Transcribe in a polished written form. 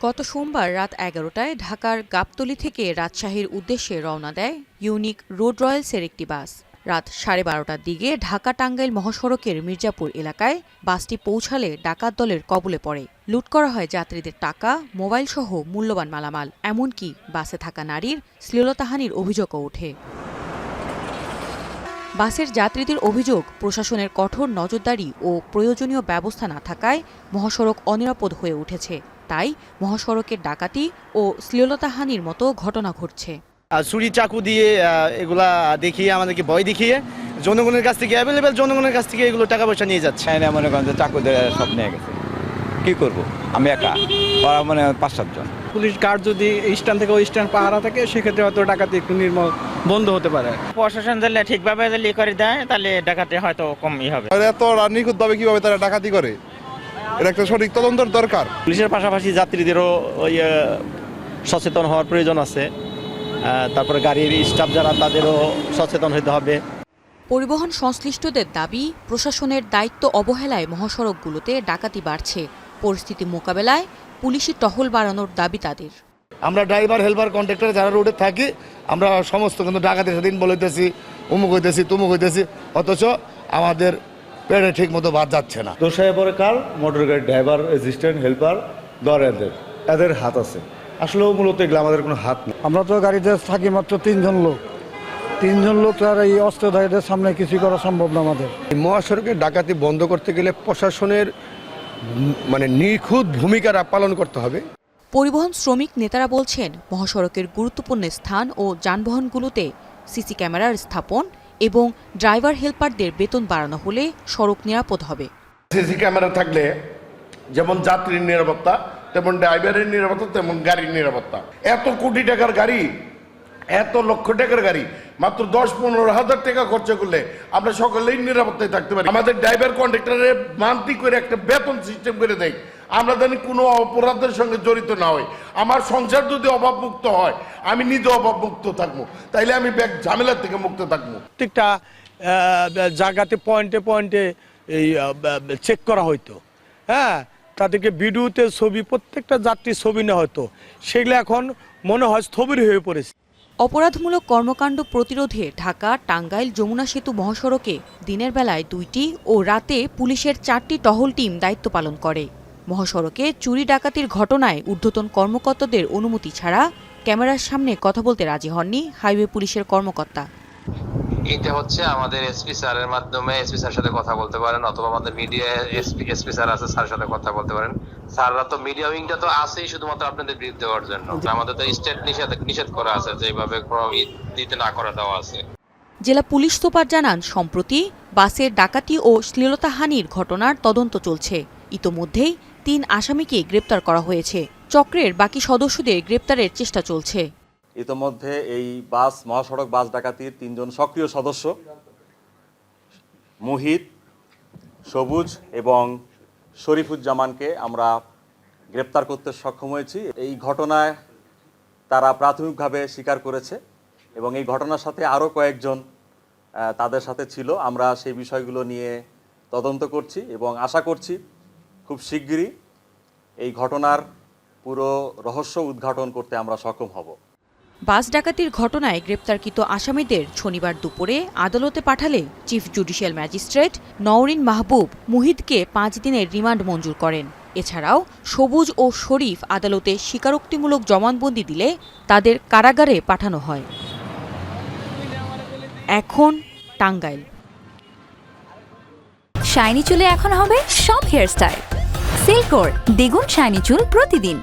গত সোমবার রাত ১১টায় ঢাকার গাবতলী থেকে রাজশাহীর উদ্দেশ্যে রওনা দেয় ইউনিক রোড রয়্যালসের একটি বাস। রাত 12:30টার দিকে ঢাকা টাঙ্গাইল মহাসড়কের মির্জাপুর এলাকায় বাসটি পৌঁছালে ডাকাত দলের কবলে পড়ে। লুট করা হয় যাত্রীদের টাকা, মোবাইল সহ মূল্যবান মালামাল। এমনকি বাসে থাকা নারীর শ্লীলতাহানির অভিযোগও ওঠে। বাসের যাত্রীদের অভিযোগ, প্রশাসনের কঠোর নজরদারি ও প্রয়োজনীয় ব্যবস্থা না থাকায় মহাসড়ক অনিরাপদ হয়ে উঠেছে। তাই মহাসড়কের ডাকাতি ও শ্লীলতাহানির মতো ঘটনা ঘটছে। ছুরি চাকু দিয়ে এগুলা দেখিয়ে আমাদেরকে ভয় দেখিয়ে জনগণের কাছ থেকে অ্যাভেলেবেল জনগণের কাছ থেকে এগুলো টাকা পয়সা নিয়ে যাচ্ছে। মনে করেন যে চাকু দিয়ে সব নিয়ে গেছে। কি করব আমি একা, ওরা মানে 5-7 জন। পুলিশ গার্ড যদি স্ট্যান্ড থেকে ওই স্ট্যান্ড পাহারা থাকে, সেক্ষেত্রে হয়তো ডাকাতি একটু নির্মল বন্ধ হতে পারে। প্রশাসন যদি ঠিকভাবে করে দেয় তাহলে ডাকাতি হয়তো কমই হবে। এত নিখুঁতভাবে কিভাবে তারা ডাকাতি করে, এটা একটা সঠিক তদন্তের দরকার। পুলিশের পাশাপাশি যাত্রীদেরও সচেতন হওয়ার প্রয়োজন আছে। তারপরে গাড়ির স্টাফ যারা, তাদেরও সচেতন হতে হবে। পরিবহন সংশ্লিষ্টদের দাবি, প্রশাসনের দায়িত্ব অবহেলায় মহাসড়কগুলোতে ডাকাতি বাড়ছে। পরিস্থিতি মোকাবেলায় পুলিশি টহল বাড়ানোর দাবি তাদের। আমরা ড্রাইভার, হেল্পার, কন্ট্রাক্টর যারা রোডে থাকি, আমরা সমস্ত কিন্তু ডাকাতের সাথে ইনভলভ হইতেছি, অমুক হইতেছি, তুমুক হইতেছি, অথচ আমাদের পেটে ঠিক মতো ভাত যাচ্ছে না। দোষায় পরে কার? মোটর গাড়ির ড্রাইভার, অ্যাসিস্ট্যান্ট, হেল্পার, দরেদের এদের হাত আছে। আসলেও মূলত এগুলো আমাদের কোনো হাত নেই। আমরা তো গাড়িতে থাকি মাত্র 3 লোক। 3 লোক আর এই অস্ত্রধারীদের সামনে কিছু করা সম্ভব না আমাদের। মহাসড়কের ডাকাতি বন্ধ করতে গেলে প্রশাসনের নিখুঁত ভূমিকা পালন করতে হবে। পরিবহন শ্রমিক নেতারা বলছেন, মহাসড়কের গুরুত্বপূর্ণ স্থান ও যানবাহনগুলোতে সিসি ক্যামেরার স্থাপন এবং ড্রাইভার হেল্পারদের বেতন বাড়ানো হলে সড়ক নিরাপদ হবে। সিসি ক্যামেরা থাকলে যেমন যাত্রীর নিরাপত্তা, তেমন ড্রাইভারের নিরাপত্তা, তেমন গাড়ির নিরাপত্তা। এত কোটি টাকার গাড়ি, এত লক্ষ টাকার গাড়ি মাত্র 10-15 হাজার টাকা খরচ করলে আমরা সকলেই নিরাপত্তায় থাকতে পারি। আমাদের ড্রাইভার কন্ট্রাক্টরের মান্থলি করে একটা বেতন সিস্টেম করে দেয়, আমরা জানি কোনো অপরাধের সঙ্গে জড়িত না হয়। আমার সংসার যদি অভাবমুক্ত হয়, আমি নিজে অভাবমুক্ত থাকবো, তাইলে আমি ব্যাগ ঝামেলার থেকে মুক্ত থাকবো। প্রত্যেকটা জায়গাতে পয়েন্টে পয়েন্টে এই চেক করা হইতো। হ্যাঁ, তাদেরকে ভিডিওতে ছবি, প্রত্যেকটা যাত্রীর ছবি নেওয়া হতো। সেগুলো এখন মনে হয় স্থবির হয়ে পড়েছে। অপরাধমূলক কর্মকাণ্ড প্রতিরোধে ঢাকা টাঙ্গাইল যমুনা সেতু মহাসড়কে দিনের বেলায় 2টি ও রাতে পুলিশের 4টি টহল টিম দায়িত্ব পালন করে। মহাসড়কে চুরি ডাকাতির ঘটনায় ঊর্ধ্বতন কর্মকর্তাদের অনুমতি ছাড়া ক্যামেরার সামনে কথা বলতে রাজি হননি হাইওয়ে পুলিশের কর্মকর্তা। এটা হচ্ছে আমাদের এসপি স্যারের মাধ্যমে এসপি স্যারের সাথে কথা বলতে পারেন, অথবা আমাদের মিডিয়া এসপি স্যার আছে, স্যারের সাথে কথা বলতে পারেন। স্যাররা তো মিডিয়া উইংটা তো আছেই শুধুমাত্র আপনাদের বিরুদ্ধে দেওয়ার জন্য। আমাদের তো স্টেট নিষেধ করা আছে, যে এইভাবে দিতে না করে দেওয়া আছে। জেলা পুলিশ সুপার জানান, সম্প্রতি বাসের ডাকাতি ও শ্লীলতাহানির ঘটনার তদন্ত চলছে। ইতোমধ্যেই 3 আসামিকে গ্রেপ্তার করা হয়েছে। চক্রের বাকি সদস্যদের গ্রেপ্তারের চেষ্টা চলছে। ইতোমধ্যে এই মহাসড়ক বাস ডাকাতির 3 জন সক্রিয় সদস্য মুহিত, সবুজ এবং শরীফুজ্জামানকে আমরা গ্রেপ্তার করতে সক্ষম হয়েছি। এই ঘটনায় তারা প্রাথমিকভাবে স্বীকার করেছে এবং এই ঘটনার সাথে আরও কয়েকজন তাদের সাথে ছিল। আমরা সেই বিষয়গুলো নিয়ে তদন্ত করছি এবং আশা করছি খুব শিগগিরই এই ঘটনার পুরো রহস্য উদ্ঘাটন করতে আমরা সক্ষম হব। বাস ডাকাতির ঘটনায় গ্রেপ্তারকৃত আসামিদের শনিবার দুপুরে আদালতে পাঠালে চিফ জুডিশিয়াল ম্যাজিস্ট্রেট নওরিন মাহবুব মুহিতকে 5 দিনের রিমান্ড মঞ্জুর করেন। এছাড়াও সবুজ ও শরীফ আদালতে স্বীকারোক্তিমূলক জবানবন্দি দিলে তাদের কারাগারে পাঠানো হয়। এখন টাঙ্গাইল। শাইনি চুলে এখন হবে সব হেয়ারস্টাইল। সিল্কোর দ্বিগুণ শাইনি চুল প্রতিদিন।